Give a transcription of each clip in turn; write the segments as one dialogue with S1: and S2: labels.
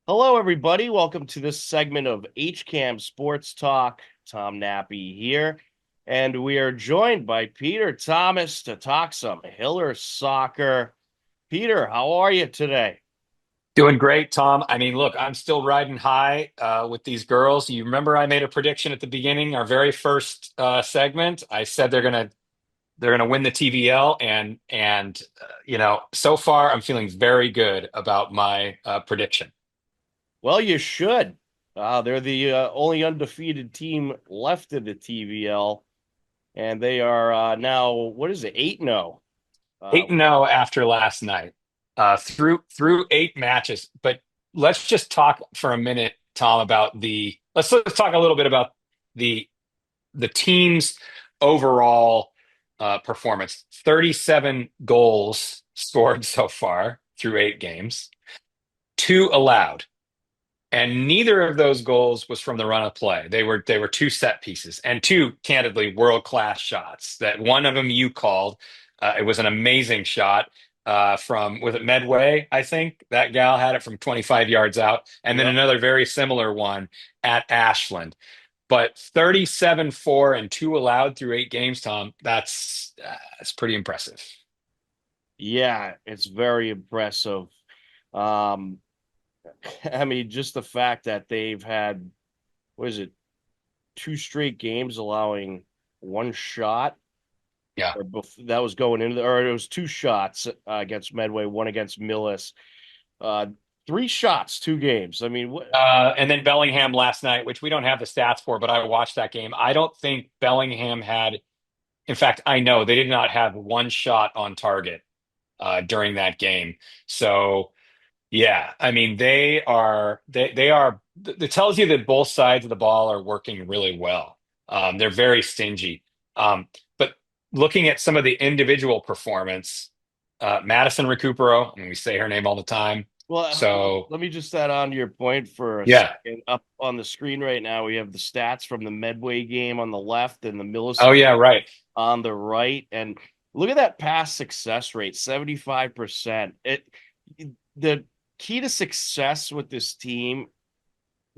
S1: Hello, everybody. Welcome to this segment of HCAM Sports Talk. Tom Nappi here, and we are joined by Peter Thomas to talk some Hiller soccer. Peter, how are you today?
S2: Doing great, Tom. I mean, look, I'm still riding high with these girls. You remember I made a prediction at the beginning, our very first segment. I said they're gonna win the TVL, and so far I'm feeling very good about my prediction.
S1: Well, you should. They're the only undefeated team left in the TVL, and they are now, what is it, 8-0. Uh,
S2: 8-0 after last night, through 8 matches. But let's just talk for a minute, Tom, about the let's talk a little bit about the the team's overall performance. 37 goals scored so far through 8 games, two allowed. And neither of those goals was from the run of play. They were two set pieces and two, candidly, world class shots. That one of them you called. It was an amazing shot from was it Medway? I think that gal had it from 25 yards out, and then
S1: yep.
S2: another very similar one at Ashland. But 37-4 and two allowed through 8 games, Tom. That's pretty impressive.
S1: Yeah, it's very impressive. Um, I mean, just the fact that they've had, what is it, two straight games allowing one shot,
S2: Yeah.
S1: or that was going into or it was two shots against Medway, one against Millis. Uh, Three shots, two games. I mean, what?
S2: And then Bellingham last night, which we don't have the stats for, but I watched that game. I don't think Bellingham had, in fact, I know they did not have one shot on target during that game. So, yeah, I mean, they are, it tells you that both sides of the ball are working really well. They're very stingy. But looking at some of the individual performance, Madison Recupero, I mean, we say her name all the time.
S1: Well,
S2: So,
S1: let me just add on to your point for a
S2: yeah.
S1: second. Up on the screen right now, we have the stats from the Medway game on the left and the Millis
S2: Oh, yeah, right.
S1: on the right. And look at that pass success rate, 75%. The key to success with this team,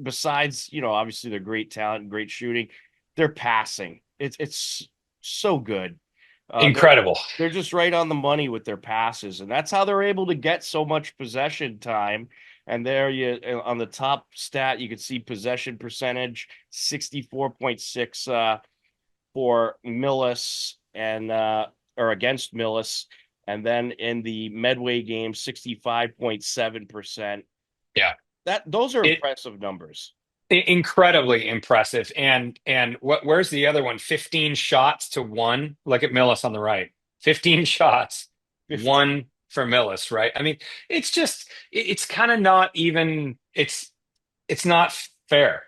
S1: besides, obviously their great talent and great shooting, they're passing. It's so good. They're
S2: Incredible.
S1: they're just right on the money with their passes, and that's how they're able to get so much possession time. And there you on the top stat, you can see possession percentage 64.6 for Millis and or against Millis, and then in the Medway game 65.7%.
S2: Yeah.
S1: That those are
S2: It
S1: impressive numbers.
S2: incredibly impressive. And where's the other one? 15 shots to one. Look at Millis on the right. 15 shots,
S1: 50.
S2: one for Millis, right? I mean, it's kind of not even it's not fair.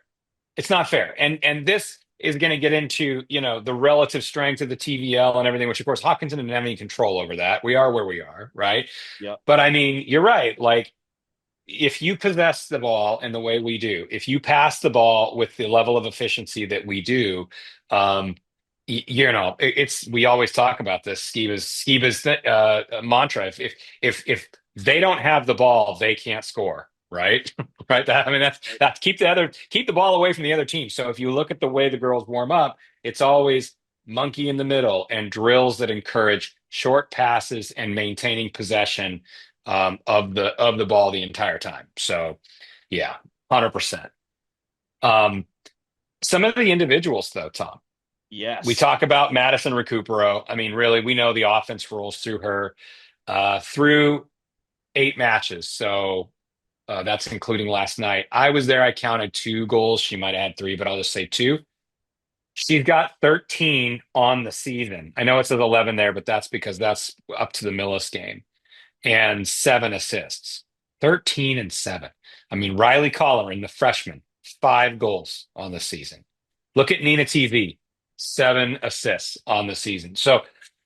S2: It's not fair. And this is going to get into, the relative strength of the TVL and everything, which of course Hopkinton didn't have any control over that. We are where we are, right?
S1: Yep.
S2: But I mean, you're right. Like if you possess the ball in the way we do, if you pass the ball with the level of efficiency that we do, um, it's we always talk about this Skiba's mantra. If they don't have the ball, they can't score, right? Right. I mean, that's keep the ball away from the other team. So if you look at the way the girls warm up, it's always monkey in the middle and drills that encourage short passes and maintaining possession of the ball the entire time. So yeah, 100%. Um, some of the individuals though, Tom, we
S1: Yes.
S2: talk about Madison Recupero. I mean, really, we know the offense rolls through her through 8 matches. So that's including last night. I was there. I counted 2 goals. She might have had three, but I'll just say two. She's got 13 on the season. I know it says 11 there, but that's because that's up to the Millis game and 7 assists. 13 and 7. I mean, Riley Colleran, the freshman, 5 goals on the season. Look at Nina TV, 7 assists on the season. So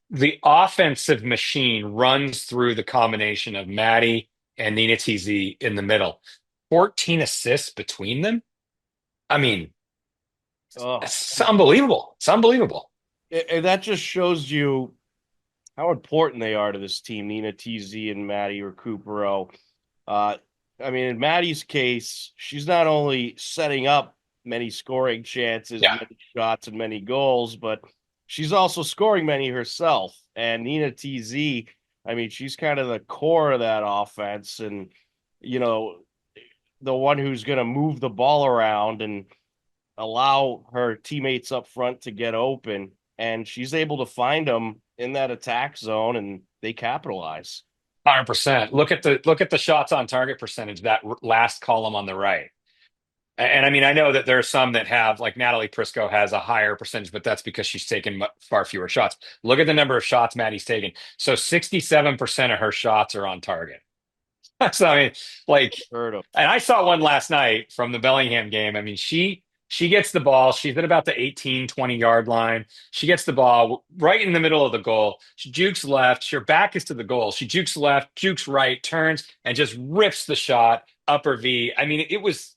S2: the offensive machine runs through the combination of Maddie and Nina TZ in the middle. 14 assists between them. I mean,
S1: Oh,
S2: it's unbelievable. It's unbelievable.
S1: and that just shows you how important they are to this team, Nina TZ and Maddie Recupero. I mean, in Maddie's case, she's not only setting up many scoring chances,
S2: Yeah,
S1: many shots, and many goals, but she's also scoring many herself. And Nina TZ, I mean, she's kind of the core of that offense, and you know, the one who's going to move the ball around and allow her teammates up front to get open. And she's able to find them in that attack zone, and they capitalize.
S2: 100%. Look at the shots on target percentage, that last column on the right. And I mean, I know that there are some that have, like Natalie Prisco has a higher percentage, but that's because she's taken far fewer shots. Look at the number of shots Maddie's taken. So 67% of her shots are on target. So I mean, like,
S1: Heard of.
S2: and I saw one last night from the Bellingham game. I mean, she gets the ball. She's at about the 18, 20 yard line. She gets the ball right in the middle of the goal. She jukes left. Her back is to the goal. She jukes left, jukes right, turns, and just rips the shot upper V. I mean, it was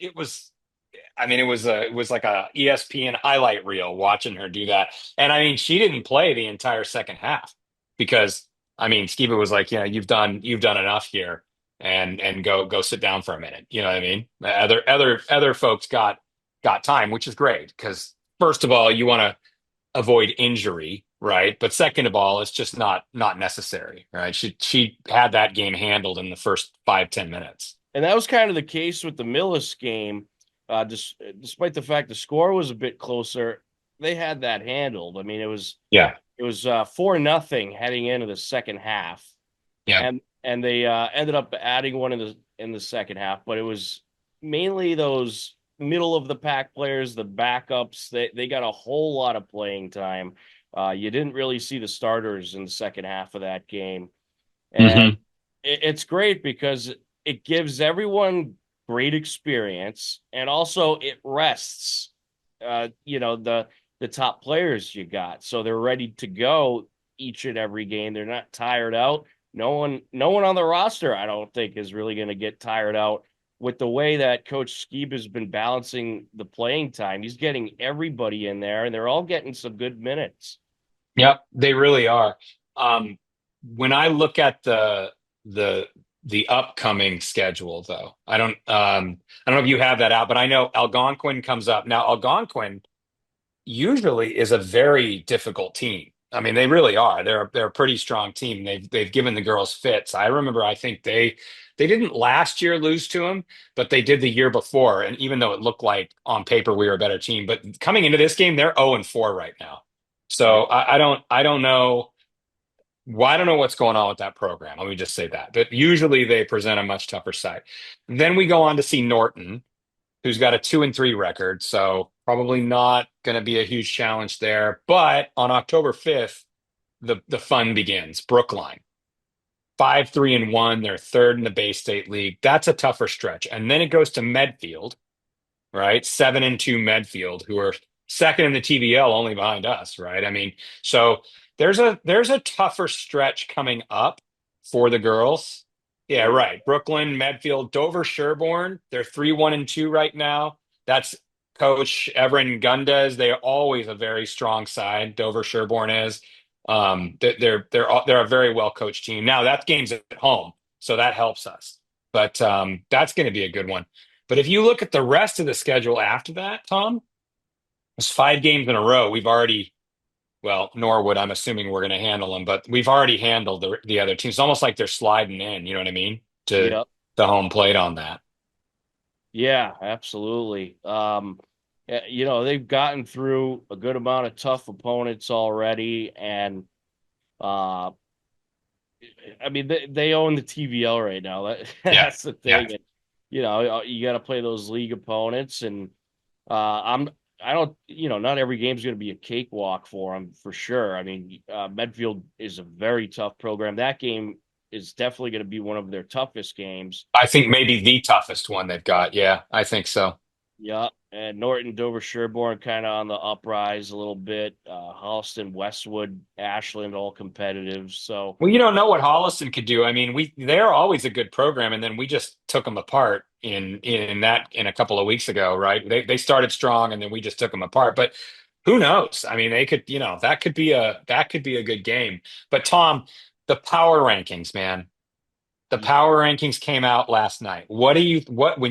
S2: like a ESPN highlight reel watching her do that. And I mean, she didn't play the entire second half because I mean, Skiba was like, yeah, you've done enough here and go sit down for a minute. You know what I mean? Other folks got time, which is great because first of all, you want to avoid injury, right? But second of all, it's just not necessary, right? She had that game handled in the first 5, 10 minutes.
S1: And that was kind of the case with the Millis game. Despite the fact the score was a bit closer, they had that handled. I mean,
S2: Yeah.
S1: it was 4-0 heading into the second half,
S2: Yeah.
S1: and they ended up adding one in the second half. But it was mainly those middle of the pack players, the backups. They got a whole lot of playing time. You didn't really see the starters in the second half of that game, and
S2: Hmm.
S1: it's great because it gives everyone great experience, and also it rests the top players you got, so they're ready to go each and every game. They're not tired out. No one on the roster, I don't think, is really going to get tired out with the way that Coach Skeeb has been balancing the playing time. He's getting everybody in there, and they're all getting some good minutes.
S2: Yep, they really are. Um, when I look at the the upcoming schedule, though, I don't know if you have that out, but I know Algonquin comes up. Now, Algonquin usually is a very difficult team. I mean, they really are. They're a pretty strong team. They've given the girls fits. I remember, I think they didn't last year lose to them, but they did the year before. And even though it looked like on paper we were a better team, but coming into this game, they're 0-4 right now.
S1: Yeah.
S2: So I don't know. Well, I don't know what's going on with that program. Let me just say that. But usually they present a much tougher side. Then we go on to see Norton, who's got a 2-3 record, so probably not going to be a huge challenge there. But on October 5th, the fun begins. Brookline, 5-3-1. They're third in the Bay State League. That's a tougher stretch. And then it goes to Medfield, right? 7-2 Medfield, who are second in the TBL, only behind us, right? I mean, so there's a tougher stretch coming up for the girls. Yeah,
S1: There
S2: right. Brooklyn, Medfield, Dover, Sherborne, they're 3-1-2 right now. That's Coach Everin Gundez. They're always a very strong side. Dover Sherborne is. They're a very well coached team. Now that game's at home, so that helps us. But that's going to be a good one. But if you look at the rest of the schedule after that, Tom, it's 5 games in a row. Well, Norwood, I'm assuming we're going to handle them, but we've already handled the other teams. It's almost like they're sliding in, you know what I mean? To
S1: Yep.
S2: the home plate on that.
S1: Yeah, absolutely. They've gotten through a good amount of tough opponents already, and uh, I mean they own the TVL right now.
S2: Yeah.
S1: That's the
S2: Yeah.
S1: thing. And, you got to play those league opponents, and I'm I don't not every game's going to be a cakewalk for them for sure. I mean, Medfield is a very tough program. That game is definitely going to be one of their toughest games.
S2: I think maybe the toughest one they've got. Yeah, I think so.
S1: Yeah, and Norton, Dover, Sherborne kind of on the uprise a little bit. Holliston, Westwood, Ashland, all competitive. So,
S2: Well, you don't know what Holliston could do. I mean, they're always a good program, and then we just took them apart in a couple of weeks ago, right? They started strong, and then we just took them apart. But who knows? I mean, they could, that could be a good game. But Tom, the power rankings, man. The power rankings came out last night. When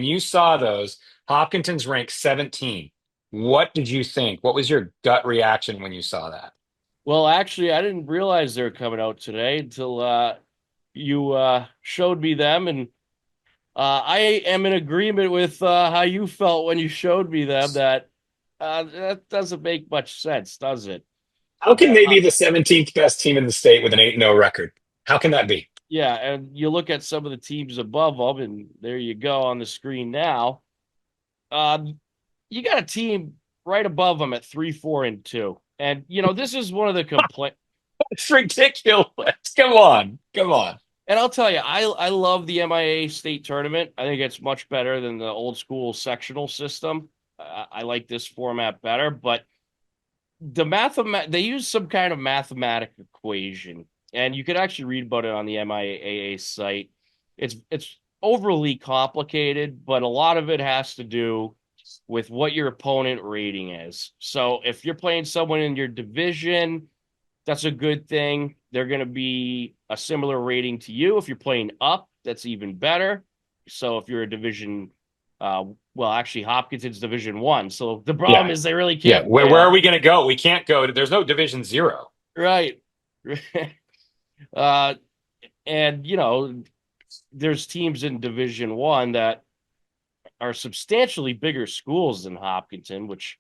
S2: you saw those, Hopkinton's ranked 17. What did you think? What was your gut reaction when you saw that?
S1: Well, actually, I didn't realize they were coming out today until you showed me them, and I am in agreement with how you felt when you showed me them. That that doesn't make much sense, does it?
S2: How can
S1: That
S2: they be the 17th best team in the state with an 8-0 record? How can that be?
S1: Yeah, and you look at some of the teams above them, and there you go on the screen now. You got a team right above them at 3-4-2, and this is one of the complaint.
S2: It's ridiculous. Come on. Come on.
S1: And I'll tell you, I love the MIA state tournament. I think it's much better than the old school sectional system. I like this format better, but they use some kind of mathematical equation, and you could actually read about it on the MIAA site. It's overly complicated, but a lot of it has to do with what your opponent rating is. So if you're playing someone in your division, that's a good thing. They're going to be a similar rating to you. If you're playing up, that's even better. So if you're a division, well, actually, Hopkinson's Division One. So the problem
S2: Yeah.
S1: is they really
S2: Yeah.
S1: can't
S2: Where,
S1: play
S2: where are
S1: up.
S2: we going to go? We can't go. There's no Division Zero.
S1: Right. uh, and there's teams in Division One that are substantially bigger schools than Hopkinton, which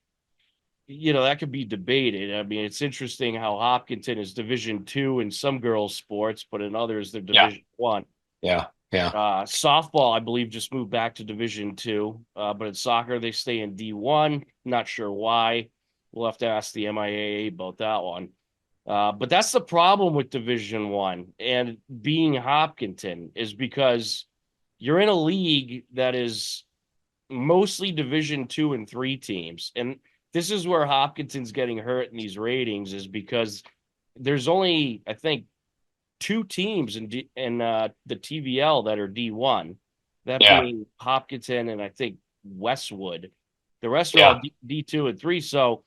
S1: that could be debated. I mean, it's interesting how Hopkinton is Division Two in some girls' sports, but in others they're
S2: Yeah.
S1: Division One.
S2: Yeah. Yeah.
S1: Softball, I believe, just moved back to Division Two, but in soccer they stay in D1. Not sure why. We'll have to ask the MIAA about that one. But that's the problem with Division One and being Hopkinton is because you're in a league that is mostly Division Two and Three teams, and this is where Hopkinton's getting hurt in these ratings is because there's only I think two teams in the TVL that are D1, that
S2: Yeah.
S1: being Hopkinton and I think Westwood. The rest are
S2: Yeah.
S1: all D2 and three. So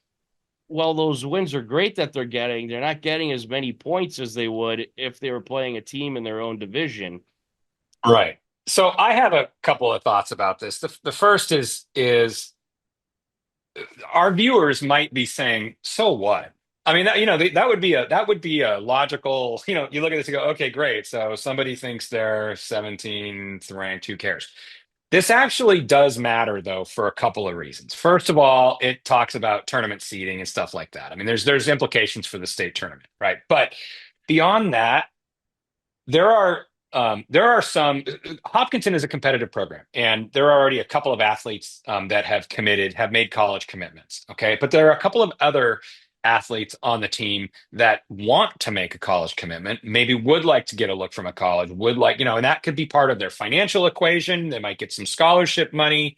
S1: while those wins are great that they're getting, they're not getting as many points as they would if they were playing a team in their own division.
S2: Right. So I have a couple of thoughts about this. The first is our viewers might be saying, "So what?" I mean, that would be a logical. You look at this and go, "Okay, great." So somebody thinks they're 17th ranked. Who cares? This actually does matter though for a couple of reasons. First of all, it talks about tournament seeding and stuff like that. I mean, there's implications for the state tournament, right? But beyond that, there are some. Hopkinton is a competitive program, and there are already a couple of athletes that have made college commitments. Okay, but there are a couple of other athletes on the team that want to make a college commitment, maybe would like to get a look from a college, would like, and that could be part of their financial equation. They might get some scholarship money.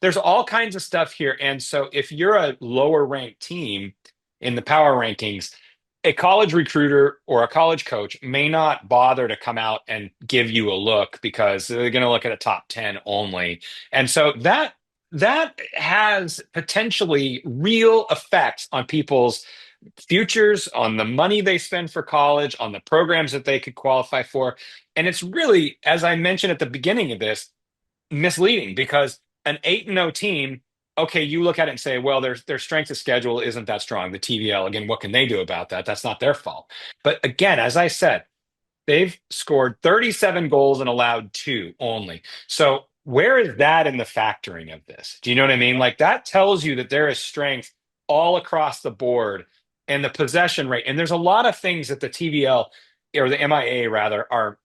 S2: There's all kinds of stuff here. And so if you're a lower ranked team in the power rankings, a college recruiter or a college coach may not bother to come out and give you a look because they're going to look at a top 10 only. And so that has potentially real effects on people's futures, on the money they spend for college, on the programs that they could qualify for. And it's really, as I mentioned at the beginning of this, misleading because an 8-0 team, okay, you look at it and say, well, their strength of schedule isn't that strong. The TVL, again, what can they do about that? That's not their fault. But again, as I said, they've scored 37 goals and allowed two only. So where is that in the factoring of this? Do you know what I mean? Like that tells you that there is strength all across the board and the possession rate. And there's a lot of things that the TVL or the MIA rather are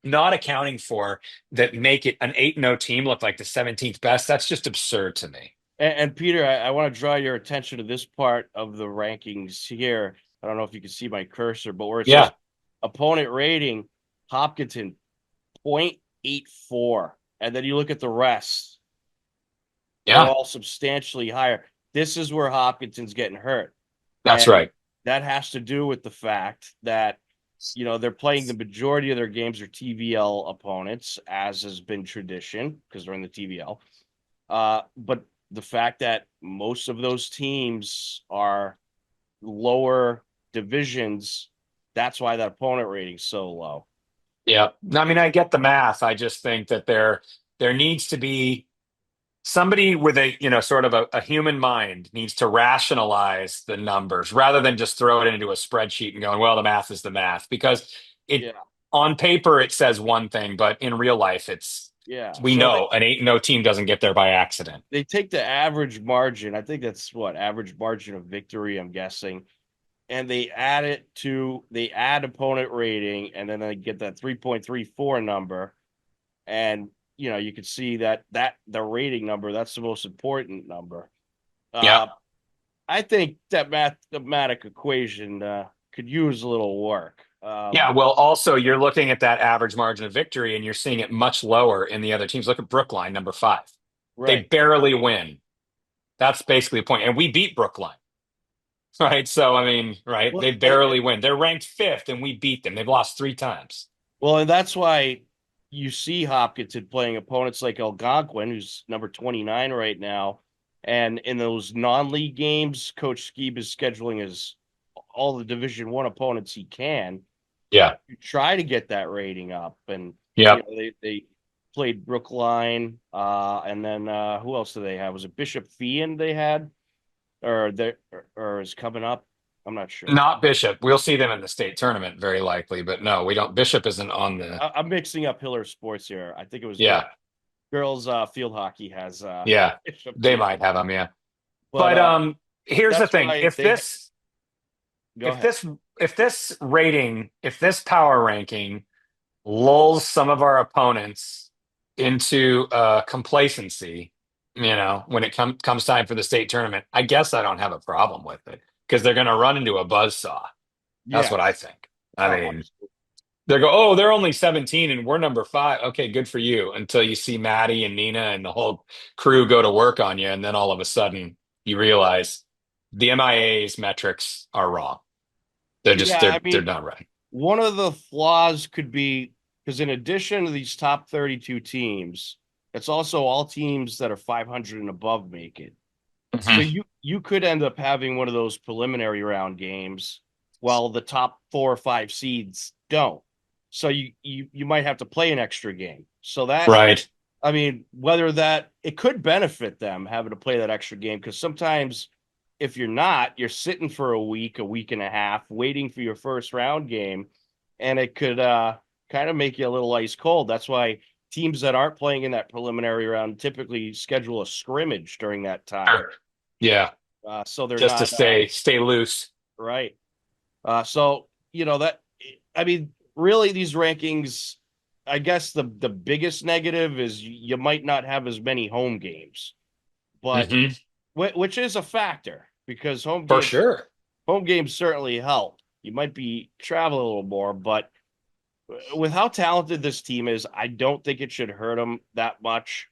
S2: not accounting for that make it an 8-0 team look like the 17th best. That's just absurd to me.
S1: And Peter, I want to draw your attention to this part of the rankings here. I don't know if you can see my cursor, but where it says
S2: Yeah.
S1: opponent rating, Hopkinton 0.84. And then you look at the rest, they're
S2: Yeah.
S1: all substantially higher. This is where Hopkinton's getting hurt.
S2: That's
S1: And
S2: right.
S1: that has to do with the fact that, they're playing the majority of their games are TVL opponents, as has been tradition because they're in the TVL. But the fact that most of those teams are lower divisions, that's why that opponent rating's so low.
S2: Yeah. I mean, I get the math. I just think that there needs to be somebody with a, sort of a human mind needs to rationalize the numbers rather than just throw it into a spreadsheet and going, well, the math is the math. Because it
S1: Yeah,
S2: on paper it says one thing, but in real life
S1: yeah.
S2: we
S1: So
S2: know an 8-0 team doesn't get there by accident.
S1: they take the average margin. I think that's what average margin of victory, I'm guessing. And they add opponent rating, and then they get that 3.34 number. And you can see that the rating number, that's the most important number.
S2: Yeah.
S1: Uh I think that mathematic equation could use a little work.
S2: Yeah, well, also you're looking at that average margin of victory and you're seeing it much lower in the other teams. Look at Brookline, number 5. They
S1: Right.
S2: barely win. That's basically the point. And we beat Brookline, right? So, I mean, right?
S1: Well,
S2: They barely win. They're ranked 5th and we beat them. They've lost 3 times.
S1: and that's why you see Hopkinton playing opponents like Algonquin, who's number 29 right now. And in those non-league games, Coach Skeeb is scheduling his all the Division 1 opponents he can
S2: Yeah.
S1: to try to get that rating up. And
S2: Yep.
S1: they played Brookline, and then who else do they have? Was it Bishop Fian they had, or is coming up? I'm not sure.
S2: Not Bishop. We'll see them in the state tournament very likely, but no, we don't. Bishop isn't on the.
S1: I'm mixing up Hiller Sports here. I think it was
S2: Yeah.
S1: girls field hockey has
S2: Yeah.
S1: Bishop
S2: They
S1: too.
S2: might have them. Yeah.
S1: But
S2: But here's the
S1: that's
S2: thing.
S1: why they go
S2: If
S1: ahead.
S2: this, if this power ranking lulls some of our opponents into complacency, when it comes time for the state tournament, I guess I don't have a problem with it because they're going to run into a buzzsaw. That's what I
S1: Yes.
S2: think. I
S1: Oh,
S2: mean, they go, oh, they're only 17 and we're number 5. Okay, good for you. Until you see Maddie and Nina and the whole crew go to work on you. And then all of a sudden you realize the MIA's metrics are wrong. They're just,
S1: yeah. I
S2: they're
S1: mean,
S2: not right.
S1: one of the flaws could be because in addition to these top 32 teams, it's also all teams that are 500 and above make it. So
S2: Mhm.
S1: you could end up having one of those preliminary round games while the top 4 or 5 seeds don't. So you might have to play an extra game. So that
S2: Right.
S1: I mean, whether that it could benefit them having to play that extra game because sometimes if you're not, you're sitting for a week and a half, waiting for your first round game, and it could kind of make you a little ice cold. That's why teams that aren't playing in that preliminary round typically schedule a scrimmage during that time,
S2: Sure. Yeah.
S1: so they're
S2: Just to
S1: not
S2: stay loose.
S1: right. So that I mean, really, these rankings. I guess the biggest negative is you might not have as many home games, but
S2: Hmm.
S1: which is a factor because
S2: For sure.
S1: home games certainly help. You might be traveling a little more, but with how talented this team is, I don't think it should hurt them that much.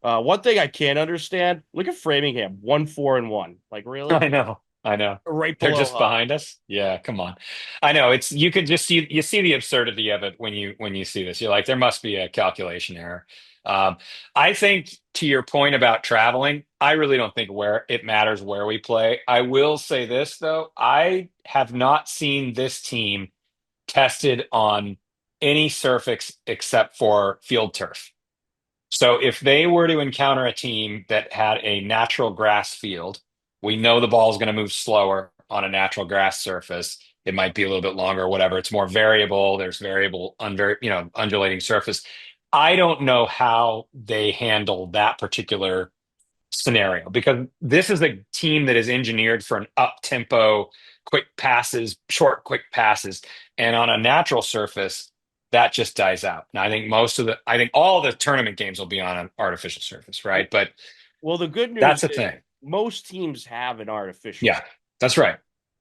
S1: One thing I can't understand: look at Framingham, 1-4-1. Like really,
S2: I know. I know.
S1: right
S2: They're
S1: below
S2: just
S1: Hop.
S2: behind us. Yeah, come on. I know. It's you could just see the absurdity of it when you see this. You're like, there must be a calculation error. Um, I think to your point about traveling, I really don't think where it matters where we play. I will say this though, I have not seen this team tested on any surface except for field turf. So if they were to encounter a team that had a natural grass field, we know the ball is going to move slower on a natural grass surface. It might be a little bit longer, or whatever. It's more variable. There's undulating surface. I don't know how they handle that particular scenario because this is a team that is engineered for an up tempo, quick passes, short, quick passes. And on a natural surface, that just dies out. Now, I think all the tournament games will be on an artificial surface, right? But
S1: Well, the good
S2: that's
S1: news
S2: the
S1: is
S2: thing.
S1: most teams have an artificial.
S2: Yeah, that's right.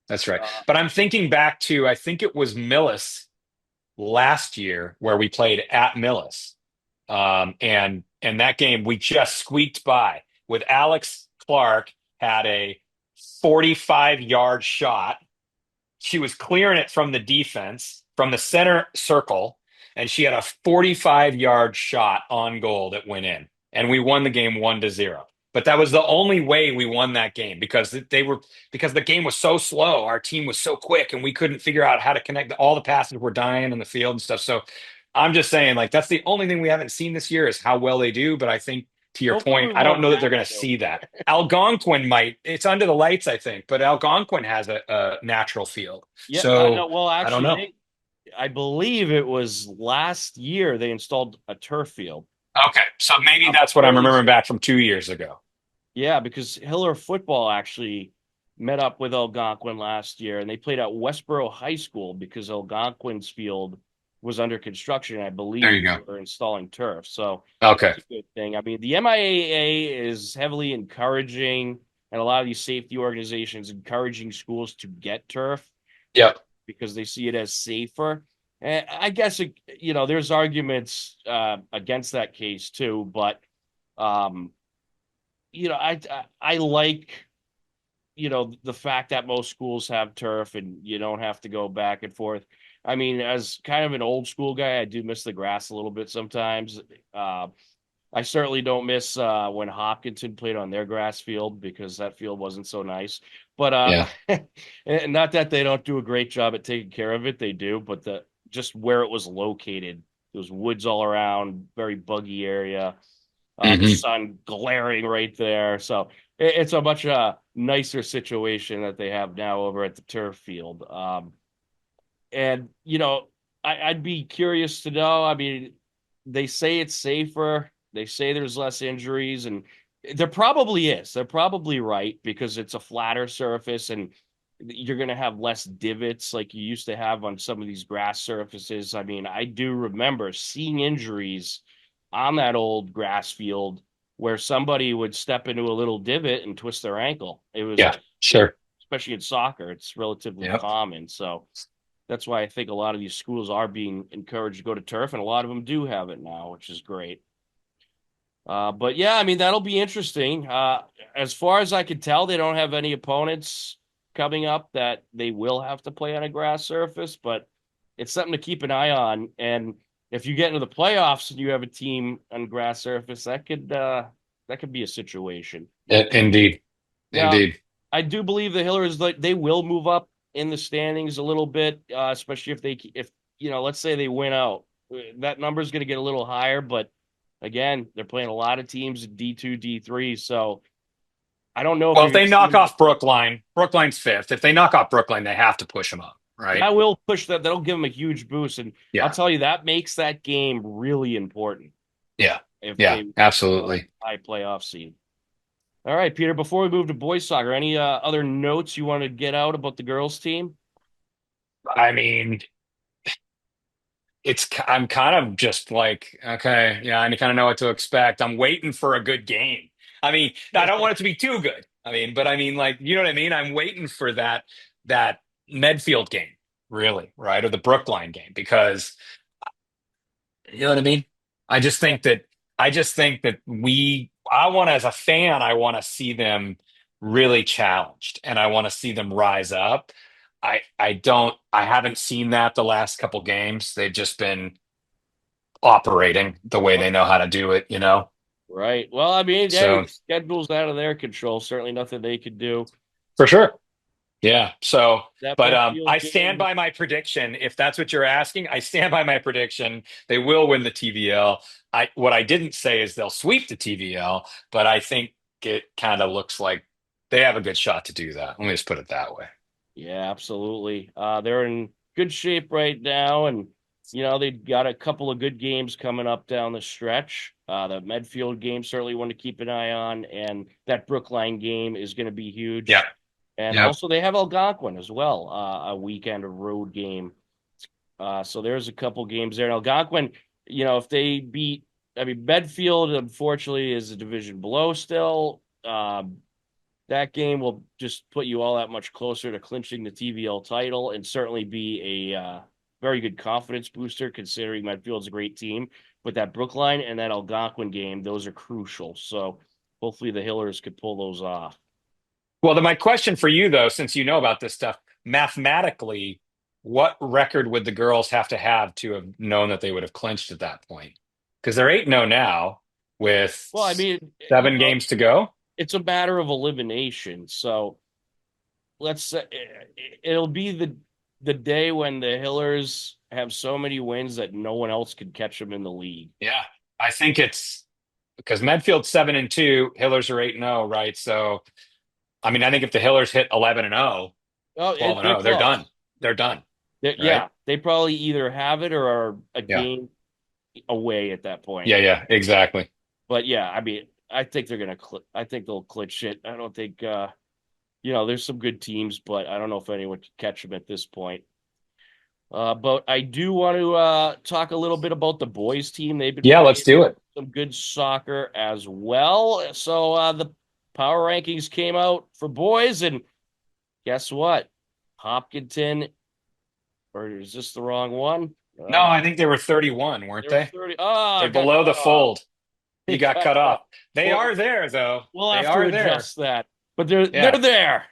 S2: That's right.
S1: Uh,
S2: But I'm thinking back to, I think it was Millis last year where we played at Millis. And that game we just squeaked by with Alex Clark had a 45-yard shot. She was clearing it from the defense from the center circle, and she had a 45-yard shot on goal that went in, and we won the game 1-0. But that was the only way we won that game because the game was so slow. Our team was so quick, and we couldn't figure out how to connect. All the passes were dying in the field and stuff. So I'm just saying, like, that's the only thing we haven't seen this year is how well they do. But I think, to your
S1: Hopefully
S2: point,
S1: we
S2: I don't
S1: won't
S2: know that
S1: have
S2: they're going to
S1: to.
S2: see that. Algonquin might. It's under the lights, I think, but Algonquin has a natural field.
S1: Yeah, no,
S2: So
S1: well,
S2: I don't
S1: actually,
S2: know.
S1: I believe it was last year they installed a turf field.
S2: Okay, so maybe
S1: I'm
S2: that's what I'm
S1: fairly
S2: remembering
S1: certain.
S2: back from 2 years ago.
S1: Yeah, because Hiller football actually met up with Algonquin last year, and they played at Westboro High School because Algonquin's field was under construction. I
S2: There
S1: believe
S2: you go.
S1: they were installing turf, so
S2: Okay.
S1: that's a good thing. I mean, the MIAA is heavily encouraging, and a lot of these safety organizations encouraging schools to get turf
S2: Yep.
S1: because they see it as safer. And I guess there's arguments against that case too, but um, I like the fact that most schools have turf and you don't have to go back and forth. I mean, as kind of an old school guy, I do miss the grass a little bit sometimes. Uh, I certainly don't miss when Hopkinton played on their grass field because that field wasn't so nice. But
S2: Yeah.
S1: and not that they don't do a great job at taking care of it, they do, but the just where it was located, those woods all around, very buggy area, the
S2: Hmm.
S1: sun glaring right there. So it's a much nicer situation that they have now over at the turf field. And I'd be curious to know. I mean, they say it's safer. They say there's less injuries, and there probably is. They're probably right because it's a flatter surface, and you're going to have less divots like you used to have on some of these grass surfaces. I mean, I do remember seeing injuries on that old grass field where somebody would step into a little divot and twist their ankle. It was,
S2: Yeah. Sure.
S1: especially in soccer, it's relatively
S2: Yep.
S1: common. So that's why I think a lot of these schools are being encouraged to go to turf, and a lot of them do have it now, which is great. But yeah, I mean that'll be interesting. As far as I can tell, they don't have any opponents coming up that they will have to play on a grass surface, but it's something to keep an eye on. And if you get into the playoffs and you have a team on grass surface, that could be a situation.
S2: Indeed.
S1: Now,
S2: Indeed.
S1: I do believe the Hillers like they will move up in the standings a little bit, especially if let's say they win out, that number is going to get a little higher. But again, they're playing a lot of teams in D2, D3, so I don't know if
S2: Well,
S1: you're
S2: if
S1: going
S2: they
S1: to see
S2: knock
S1: them.
S2: off Brookline, Brookline's fifth. If they knock off Brookline, they have to push them up, right?
S1: That will push that. That'll give them a huge boost, and I'll
S2: Yeah.
S1: tell you that makes that game really important
S2: Yeah.
S1: if
S2: Yeah.
S1: they
S2: Absolutely.
S1: high playoff seed. All right, Peter. Before we move to boys soccer, any other notes you want to get out about the girls team?
S2: I mean, I'm kind of just like, okay, yeah, I kind of know what to expect. I'm waiting for a good game. I mean, I don't want it to be too good. I mean, but I mean, like, you know what I mean? I'm waiting for that Medfield game, really, right? Or the Brookline game, because you know what I mean? I just
S1: Yeah.
S2: think that I want, as a fan, I want to see them really challenged and I want to see them rise up. I haven't seen that the last couple games. They've just been operating the way they know how to do it, you know?
S1: Right. Well, I mean, hey,
S2: So
S1: the schedule's out of their control. Certainly nothing they could do.
S2: for sure. Yeah. So,
S1: That
S2: but
S1: Medfield
S2: I stand
S1: game,
S2: by my prediction. If that's what you're asking, I stand by my prediction. They will win the TVL. What I didn't say is they'll sweep the TVL, but I think it kind of looks like they have a good shot to do that. Let me just put it that way.
S1: yeah, absolutely. They're in good shape right now, and they've got a couple of good games coming up down the stretch. The Medfield game certainly one to keep an eye on, and that Brookline game is going to be
S2: Yeah.
S1: huge. And
S2: Yep.
S1: also they have Algonquin as well, a weekend road game. So there's a couple games there. And Algonquin, if they beat, I mean, Medfield, unfortunately, is a division below still. That game will just put you all that much closer to clinching the TVL title and certainly be a very good confidence booster considering Medfield's a great team. But that Brookline and that Algonquin game, those are crucial. So hopefully the Hillers could pull those off.
S2: Well, then my question for you, though, since you know about this stuff, mathematically, what record would the girls have to have known that they would have clinched at that point? Because they're 8-0 now with
S1: Well, I mean,
S2: seven games to go.
S1: it's a matter of elimination. So let's say it'll be the day when the Hillers have so many wins that no one else could catch them in the league.
S2: Yeah. I think it's because Medfield's 7-2, Hillers are 8-0, right? So, I mean, I think if the Hillers hit 11-0,
S1: Oh,
S2: 12
S1: they're
S2: 0, they're done.
S1: close.
S2: They're done, right?
S1: Yeah, they probably either have it or are a
S2: Yeah.
S1: game away at that point.
S2: Yeah, yeah, exactly.
S1: But yeah, I mean, I think they're gonna. I think they'll clinch it. I don't think. There's some good teams, but I don't know if anyone can catch them at this point. But I do want to talk a little bit about the boys team. They've been
S2: Yeah, let's
S1: playing
S2: do it.
S1: some good soccer as well. So the power rankings came out for boys, and guess what? Hopkinton, or is this the wrong one?
S2: No, I think they were 31, weren't
S1: They were
S2: they?
S1: 30. Oh, I
S2: They're
S1: got
S2: below the
S1: cut off.
S2: fold. You
S1: They
S2: got
S1: got
S2: cut
S1: cut off.
S2: off. They
S1: Well,
S2: are there, though.
S1: we'll
S2: They
S1: have to
S2: are there.
S1: adjust that. But they're
S2: Yeah.
S1: there.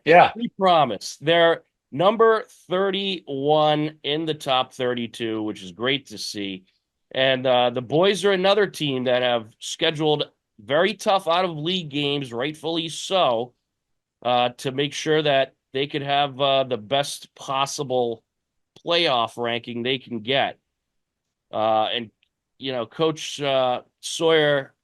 S2: Yeah.
S1: We promise. They're number 31 in the top 32, which is great to see. And the boys are another team that have scheduled very tough out of league games, rightfully so, to make sure that they could have the best possible playoff ranking they can get. And Coach Sawyer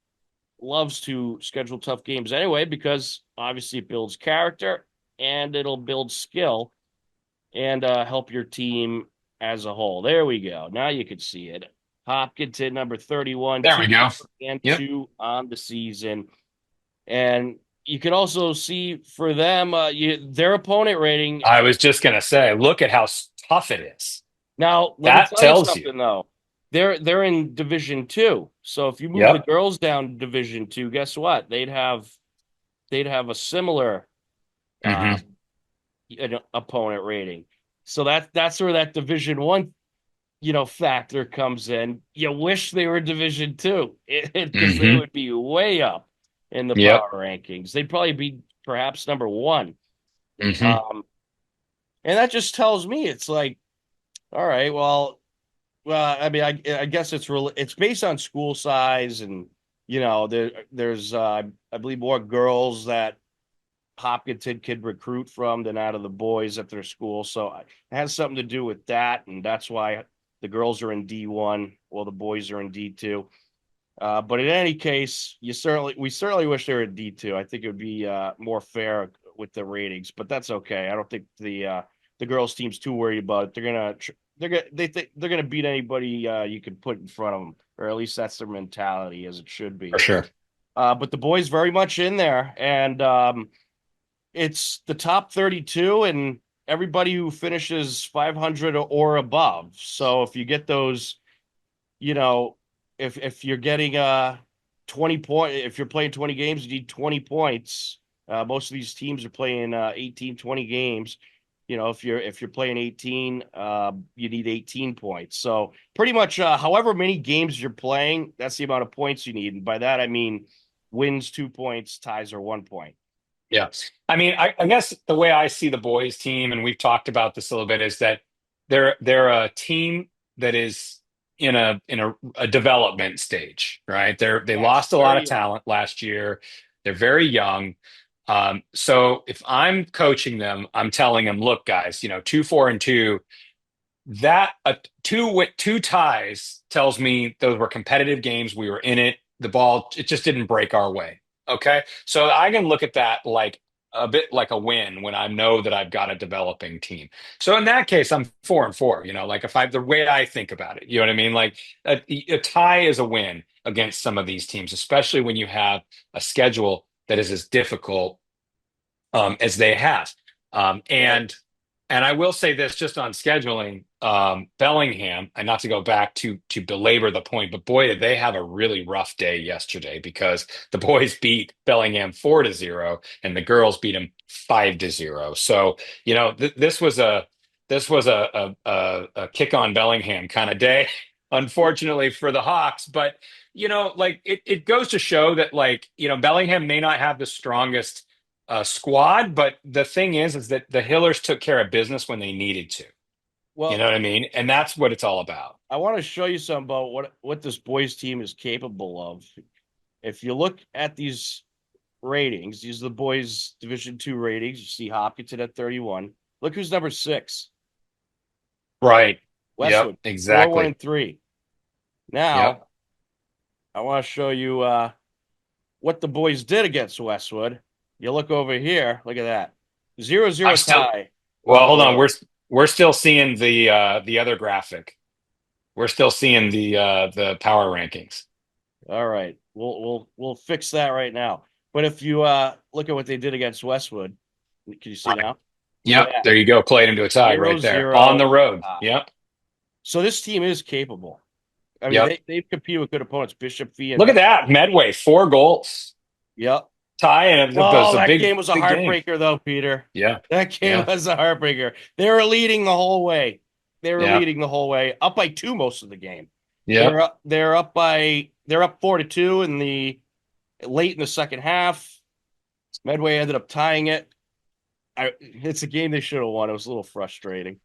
S1: loves to schedule tough games anyway because obviously it builds character and it'll build skill and help your team as a whole. There we go. Now you can see it. Hopkinton, number 31,
S2: There we
S1: 2
S2: go.
S1: and
S2: Yep.
S1: 2 on the season. And you can also see for them, their opponent rating.
S2: I was just gonna say, look at how tough it is.
S1: Now, let me
S2: That
S1: tell you
S2: tells you.
S1: something though. They're in Division Two. So if you move the
S2: Yep.
S1: girls down to Division Two, guess what? They'd have a similar
S2: Hmm.
S1: uh, opponent rating. So that's where that Division One, factor comes in. You wish they were Division Two because they
S2: Hmm.
S1: would be way up in the
S2: Yep.
S1: power rankings. They'd probably be perhaps number one.
S2: Hmm.
S1: Um, and that just tells me it's like, all right, well, I mean, I guess it's based on school size, and there's I believe more girls that Hopkinton could recruit from than out of the boys at their school. So it has something to do with that, and that's why the girls are in D1 while the boys are in D2. But in any case, we certainly wish they were in D2. I think it would be more fair with the ratings, but that's okay. I don't think the girls team's too worried about it. They think they're gonna beat anybody you can put in front of them, or at least that's their mentality, as it should
S2: For
S1: be.
S2: sure.
S1: But the boys very much in there, and it's the top 32 and everybody who finishes 500 or above. So if you get those, you know, if you're getting 20 if you're playing 20 games, you need 20 points. Most of these teams are playing 18, 20 games. If you're playing 18, you need 18 points. So pretty much however many games you're playing, that's the amount of points you need. And by that I mean wins 2 points, ties are 1 point.
S2: Yeah. I mean, I guess the way I see the boys team, and we've talked about this a little bit, is that they're a team that is in a development stage, right? They
S1: Yes,
S2: lost a lot of
S1: very
S2: talent last year. They're very young. So if I'm coaching them, I'm telling them, look, guys, 2-4-2, that two ties tells me those were competitive games. We were in it. The ball, it just didn't break our way. Okay. So I can look at that like a bit like a win when I know that I've got a developing team. So in that case, I'm 4-4, like if the way I think about it, you know what I mean? Like a tie is a win against some of these teams, especially when you have a schedule that is as difficult as they have. Um,
S1: right.
S2: and and I will say this just on scheduling, Bellingham, and not to go back to belabor the point, but boy, did they have a really rough day yesterday because the boys beat Bellingham 4-0 and the girls beat them 5-0. So, this was a kick on Bellingham kind of day, unfortunately for the Hawks, but like it goes to show that like, Bellingham may not have the strongest squad, but the thing is that the Hillers took care of business when they needed to. You know
S1: Well,
S2: what I mean? And that's what it's all about.
S1: I want to show you something about what this boys team is capable of. If you look at these ratings, these are the boys Division Two ratings. You see Hopkinton at 31. Look who's number 6.
S2: Right. Yep.
S1: Westwood, 4-1
S2: Exactly.
S1: and 3.
S2: Yep.
S1: Now, I want to show you what the boys did against Westwood. You look over here, look at that. 0-0
S2: I'm still.
S1: tie
S2: Well,
S1: on the
S2: hold on.
S1: road.
S2: We're still seeing the other graphic. We're still seeing the power rankings.
S1: All right. We'll fix that right now. But if you look at what they did against Westwood, can you see
S2: Right.
S1: now? Look at
S2: Yep.
S1: that.
S2: There you go. Played into a tie
S1: Zero
S2: right there on
S1: zero
S2: the road.
S1: tie.
S2: Yep.
S1: So this team is capable. I mean,
S2: Yep.
S1: they've competed with good opponents, Bishop Fee and
S2: Look at
S1: Med.
S2: that. Medway, 4 goals.
S1: Yep.
S2: Tie, and it was
S1: Oh,
S2: a
S1: that
S2: big,
S1: game was a
S2: big game.
S1: heartbreaker, though, Peter.
S2: Yeah.
S1: That game
S2: Yeah.
S1: was a heartbreaker. They were leading the whole way. They were
S2: Yeah.
S1: leading the whole way, up by two most of the game.
S2: Yep.
S1: They're up 4-2 in the late in the second half. Medway ended up tying it. It's a game they should have won. It was a little frustrating,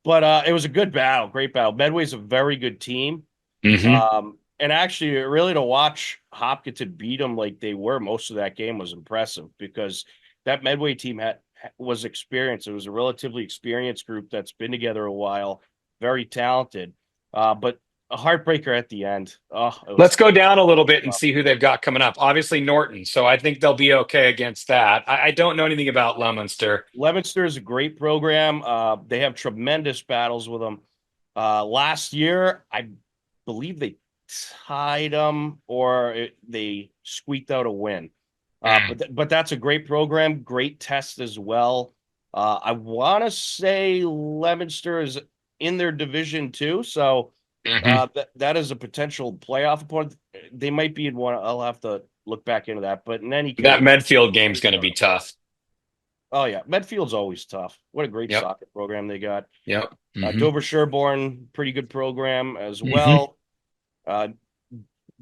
S1: but it was a good battle, great battle. Medway's a very good team.
S2: Hmm.
S1: And actually, really to watch Hopkinton beat them like they were most of that game was impressive because that Medway team was experienced. It was a relatively experienced group that's been together a while, very talented, but a heartbreaker at the end. Oh, it was
S2: Let's go down a little
S1: so
S2: bit and
S1: rough.
S2: see who they've got coming up. Obviously, Norton. So I think they'll be okay against that. I don't know anything about Leominster.
S1: Leominster is a great program. They have tremendous battles with them. Last year, I believe they tied them or they squeaked out a win.
S2: Mm.
S1: But that's a great program, great test as well. I want to say Leominster is in their division too, so
S2: Hmm.
S1: that is a potential playoff opponent. They might be in one. I'll have to look back into that. But in any
S2: That
S1: case,
S2: Medfield
S1: they
S2: game's going to
S1: showed
S2: be
S1: up well.
S2: tough.
S1: Oh yeah, Medfield's always tough. What a great
S2: Yep.
S1: soccer program they got.
S2: Yep. Hmm.
S1: Dover Sherborne, pretty good program as
S2: Hmm.
S1: well. Uh,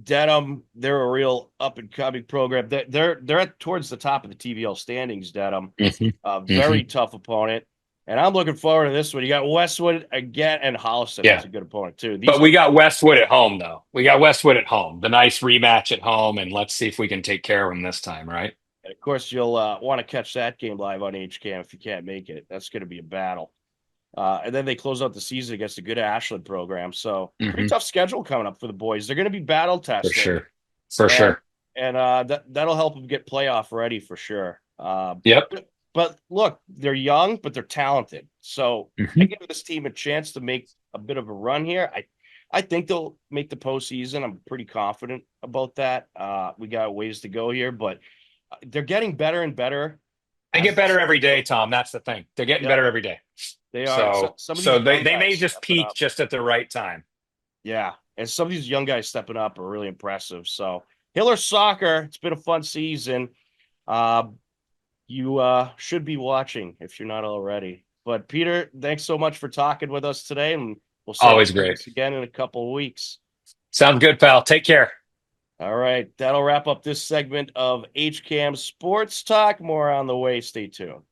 S1: Dedham, they're a real up and coming program. They're at towards the top of the TVL standings. Dedham,
S2: Hmm.
S1: a
S2: Hmm.
S1: very tough opponent, and I'm looking forward to this one. You got Westwood again, and Holliston has
S2: Yeah.
S1: a good opponent too.
S2: But
S1: These
S2: we
S1: two,
S2: got Westwood at home, though. We got Westwood at home. The nice rematch at home, and let's see if we can take care of them this time, right?
S1: and of course, you'll want to catch that game live on HCAM if you can't make it. That's going to be a battle. And then they close out the season against a good Ashland program. So pretty
S2: Hmm.
S1: tough schedule coming up for the boys. They're going to be battle
S2: For
S1: tested,
S2: sure. For
S1: and
S2: sure.
S1: that'll help them get playoff ready for sure.
S2: Yep.
S1: But look, they're young, but they're talented. So I
S2: Hmm.
S1: give this team a chance to make a bit of a run here. I think they'll make the postseason. I'm pretty confident about that. We got ways to go here, but they're getting better and better
S2: They
S1: as
S2: get
S1: the
S2: better
S1: season
S2: every day,
S1: goes on.
S2: Tom. That's the thing. They're getting
S1: Yep,
S2: better every day.
S1: they are. So,
S2: So
S1: some of
S2: so
S1: these
S2: they,
S1: young
S2: they
S1: guys
S2: may just
S1: stepping
S2: peak
S1: up.
S2: just at the right time.
S1: Yeah, and some of these young guys stepping up are really impressive. So Hiller soccer, it's been a fun season. Uh, you should be watching if you're not already. But Peter, thanks so much for talking with us today, and we'll certainly
S2: Always
S1: do
S2: great.
S1: this again in a couple of weeks.
S2: Sounds good, pal. Take care.
S1: All right, that'll wrap up this segment of HCAM Sports Talk. More on the way. Stay tuned.